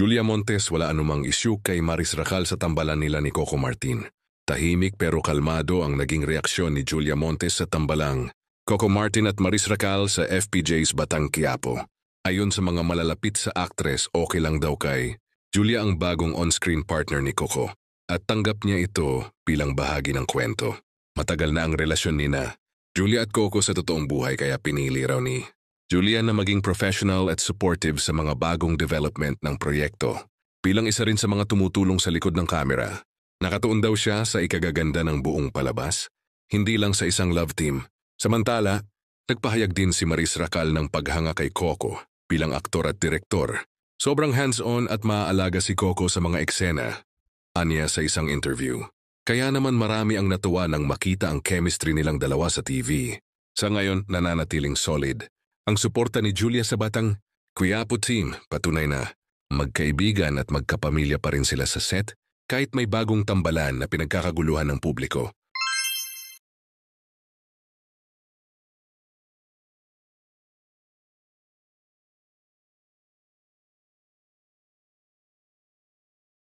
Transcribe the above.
Julia Montes wala anumang issue kay Maris Racal sa tambalan nila ni Coco Martin. Tahimik pero kalmado ang naging reaksyon ni Julia Montes sa tambalang Coco Martin at Maris Racal sa FPJ's Batang Quiapo. Ayon sa mga malalapit sa actress, okay lang daw kay Julia ang bagong on-screen partner ni Coco at tanggap niya ito bilang bahagi ng kwento. Matagal na ang relasyon nina Julia at Coco sa totoong buhay kaya pinili raw ni Julia na maging professional at supportive sa mga bagong development ng proyekto. Bilang isa rin sa mga tumutulong sa likod ng kamera, nakatuon daw siya sa ikagaganda ng buong palabas, hindi lang sa isang love team. Samantala, nagpahayag din si Maris Racal ng paghanga kay Coco bilang aktor at direktor. Sobrang hands-on at maaalaga si Coco sa mga eksena, aniya sa isang interview. Kaya naman marami ang natuwa nang makita ang chemistry nilang dalawa sa TV. Sa ngayon, nananatiling solid. Ang suporta ni Julia sa Batang Quiapo team patunay na magkaibigan at magkapamilya pa rin sila sa set kahit may bagong tambalan na pinagkakaguluhan ng publiko.